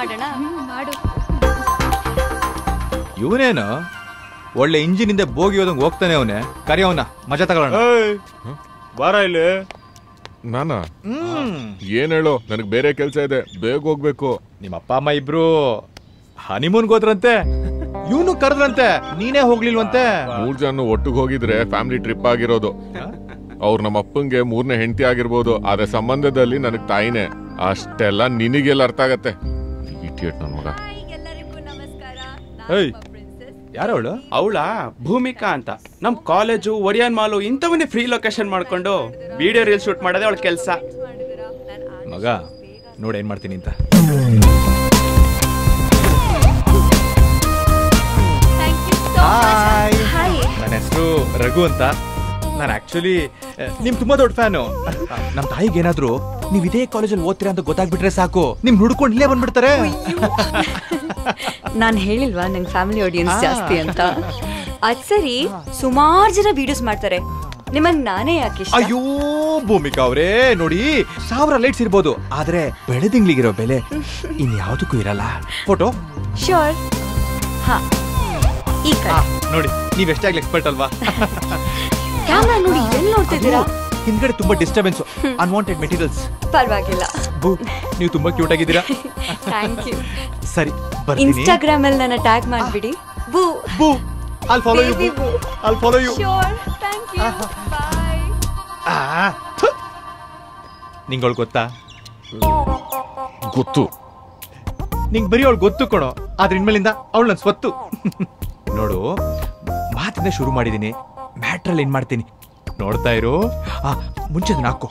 ಮಾಡೋಣ. ಮಾಡು. ಇವನೇನು ಒಳ್ಳೆ ಇಂಜಿನ್ ಇಂದ ಬೋಗಿ ಹೋದಂಗೆ ಹೋಗ್ತಾನೆ. ಅವನೇ ಕರಿಯವನ ಮಜಾ ತಗೊಳ್ಳೋಣ. ಬಾರ ಇಲ್ಲಿ. ನಾನಾ ಏನ್ ಹೇಳೋ, ನನಗ್ ಬೇರೆ ಕೆಲ್ಸ ಇದೆ, ಬೇಗ ಹೋಗ್ಬೇಕು. ನಿಮ್ಮ ಅಪ್ಪ ಅಮ್ಮ ಇಬ್ರು ಹನಿಮೂನ್ಗೆ ಹೋದ್ರಂತೆ, ಇವನು ಕರೆದ್ರಂತೆ, ನೀನೇ ಹೋಗ್ಲಿಲ್ವಂತೆ. 3 ಜನ ಒಟ್ಟಿಗೆ ಹೋಗಿದ್ರೆ ಫ್ಯಾಮಿಲಿ ಟ್ರಿಪ್ ಆಗಿರೋದು. ಅವ್ರು ನಮ್ಮ ಅಪ್ಪಂಗೆ 3ನೇ ಹೆಂಡತಿ ಆಗಿರ್ಬೋದು, ಆದ್ರೆ ಸಂಬಂಧದಲ್ಲಿ ನನಗ್ ತಾಯಿನೇ. ಅಷ್ಟೆಲ್ಲ ನಿನಗೆಲ್ಲ ಅರ್ಥ ಆಗತ್ತೆ. ಇಡಿಯಟ್ ನನ್ ಮಗ. ಯಾರವಳು? ಅವಳ ಭೂಮಿಕಾ ಅಂತ. ನಮ್ ಕಾಲೇಜು, ಒರಿಯನ್ ಮಾಲು ಇಂಥವನ್ನೇ ಫ್ರೀ ಲೊಕೇಶನ್ ಮಾಡ್ಕೊಂಡು ವಿಡಿಯೋ ರೀಲ್ ಶೂಟ್ ಮಾಡೋದೇ ಅವಳ ಕೆಲ್ಸ. ಮಗ ನೋಡಿ ಏನ್ ಮಾಡ್ತೀನಿ ಅಂತ. ನನ್ನ ಹೆಸರು ರಘು ಅಂತ. ನಾನು ಆಕ್ಚುಲಿ ನಿಮ್ ತುಂಬಾ ದೊಡ್ಡ ಫ್ಯಾನು. ನಮ್ ತಾಯಿಗೆ ಏನಾದ್ರು ನೀವ್ ಇದೇ ಕಾಲೇಜಲ್ಲಿ ಓದ್ತೀರಾ ಅಂತ ಗೊತ್ತಾಗ್ಬಿಟ್ರೆ ಸಾಕು, ನಿಮ್ ಹುಡ್ಕೊಂಡು ಇಲ್ಲೇ ಬಂದ್ಬಿಡ್ತಾರೆ. ನಾನ್ ಹೇಳಿಲ್ವಾ ನಂಗೆ ಫ್ಯಾಮಿಲಿ ಆಡಿಯನ್ಸ್ ಜಾಸ್ತಿ ಅಂತ. ಅದ್ ಸರಿ, ಸುಮಾರು ಜನ ವಿಡಿಯೋಸ್ ಮಾಡ್ತಾರೆ, ನಿಮಗ್ ನಾನೇ ಯಾಕೆ ಇಷ್ಟ? ಅಯ್ಯೋ ಭೂಮಿಕಾ ಅವರೇ, ನೋಡಿ 1000 ಲೈಟ್ಸ್ ಇರ್ಬೋದು, ಆದ್ರೆ ಬೆಳೆದಿಂಗ್ಲಿಗಿರೋ ಬೆಲೆ ಇನ್ಯಾವುದಕ್ಕೂ ಇರಲ್ಲ. Photo sure. ಹಾ, ಈ ಕಡೆ ನೋಡಿ, ನೀವ್ ಎಷ್ಟಾಗ್ಲಿ ಎಕ್ಸ್ಪರ್ಟ್ ಅಲ್ವಾ? ಕ್ಯಾಮ್ರಾ ನೋಡಿ, ಎಲ್ಲಿ ನೋಡ್ತಿದ್ದೀರಾ? ಹಿಂದ್ಗಡೆ ತುಂಬಾ ಡಿಸ್ಟರ್ಬೆನ್ಸ್, ಅನ್ವಾಂಟೆಡ್ ಮೆಟೀರಿಯಲ್ಸ್. ಪರವಾಗಿಲ್ಲ. ನೀವು ತುಂಬಾ ಕ್ಯೂಟ್ ಆಗಿದ್ದೀರಾ. Thank you. ಸರಿ, ಬರ್ತೀನಿ. ಇನ್ಸ್ಟಾಗ್ರಾಮ್ ಅಲ್ಲಿ ನನ್ನ ಟ್ಯಾಗ್ ಮಾಡ್ಬಿಡಿ. ಬೂ ಬೂ, I'll follow you. I'll follow you. Sure, thank you. Bye. ನಿಂಗಳು ಗೊತ್ತಾ? ಗೊತ್ತು. ನಿಂಗೆ ಬರೀ ಅವಳು ಗೊತ್ತು ಕೊಡೋ, ಆದ್ರೆ ಇನ್ಮೇಲಿಂದ ಅವಳು ನನ್ನ ಸ್ವತ್ತು. ನೋಡು, ಮಾತಿಂದ ಶುರು ಮಾಡಿದೀನಿ, ಮ್ಯಾಟ್ರಲ್ಲಿ ಏನ್ ಮಾಡ್ತೀನಿ ನೋಡ್ತಾ ಇರು. ಮುಂಚೆ ಇದನ್ನ ಹಾಕೋ,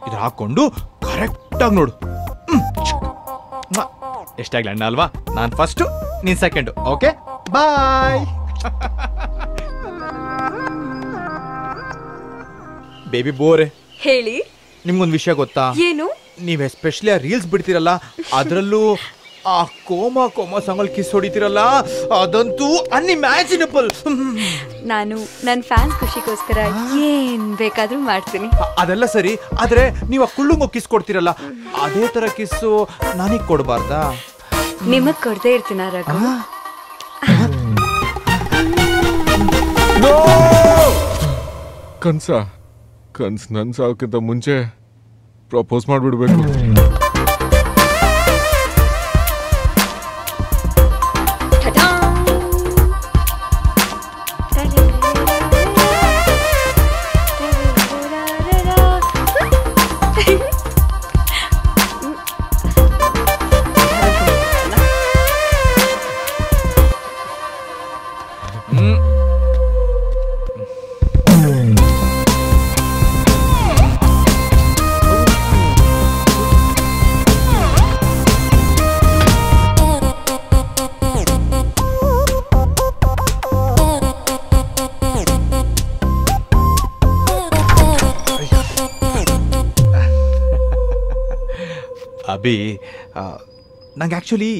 ಇದ್ರ ಹಾಕೊಂಡು ಕರೆಕ್ಟ್ ಆಗಿ ನೋಡು. ಎಷ್ಟಾಗ್ಲಿ ಅಣ್ಣ ಅಲ್ವಾ? ನಾನ್ ಫಸ್ಟ್, ನೀನ್ ಸೆಕೆಂಡ್. ಓಕೆ, ಬಾಯ್. ಬೇಬಿ ಬೋರೆ, ಹೇಳಿ. ನಿಮ್ಗೊಂದು ವಿಷಯ ಗೊತ್ತಾ? ಏನು? ನೀವ್ ಎಸ್ಪೆಷಲಿ ಆ ರೀಲ್ಸ್ ಬಿಡ್ತಿರಲ್ಲ, ಅದರಲ್ಲೂ ಆ ಕೋಮಾ ಸಾಂಗಲ್ ಕಿಸ್ ಹೊಡಿತಿರಲ್ಲ, ಅದಂತೂ ಅನ್ಇಮ್ಯಾಜಿನಬಲ್. ನಾನು ನನ್ನ ಫ್ಯಾನ್ಸ್ ಖುಷಿಗೋಸ್ಕರ ಏನ್ ಬೇಕಾದ್ರೂ ಮಾಡ್ತೀನಿ. ಅದೆಲ್ಲ ಸರಿ, ಆದ್ರೆ ನೀವು ಆ ಕುಳ್ಳುಂಗೋ ಕಿಸ್ ಕೊಡ್ತಿರಲ್ಲ, ಅದೇ ತರ ಕಿಸ್ಸು ನನಗ್ ಕೊಡ್ಬಾರ್ದಾ? ನಿಮಗ್ ಕೊಡದೇ ಇರ್ತೀನ ರಘು? ಕನ್ಸ್ ನನ್ ಸಾವಕ್ಕಿಂತ ಮುಂಚೆ ಪ್ರಪೋಸ್ ಮಾಡ್ಬಿಡ್ಬೇಕು. ಅಭಿ, ನಂಗೆ ಆ್ಯಕ್ಚುಲಿ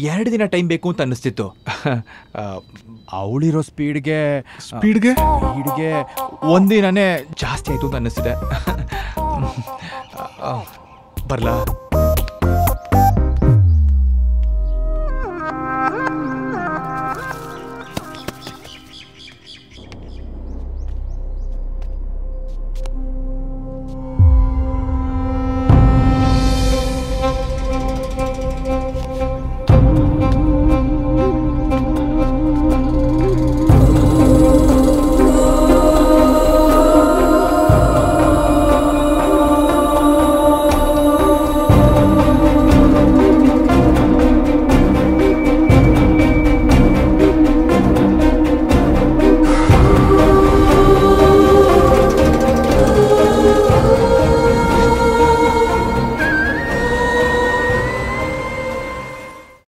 2 ದಿನ ಟೈಮ್ ಬೇಕು ಅಂತ ಅನ್ನಿಸ್ತಿತ್ತು. ಅವಳಿರೋ ಸ್ಪೀಡ್ಗೆ ಒಂದಿನನೇ ಜಾಸ್ತಿ ಆಯಿತು ಅಂತ ಅನ್ನಿಸ್ತಿದೆ. ಬರ್ಲಾ?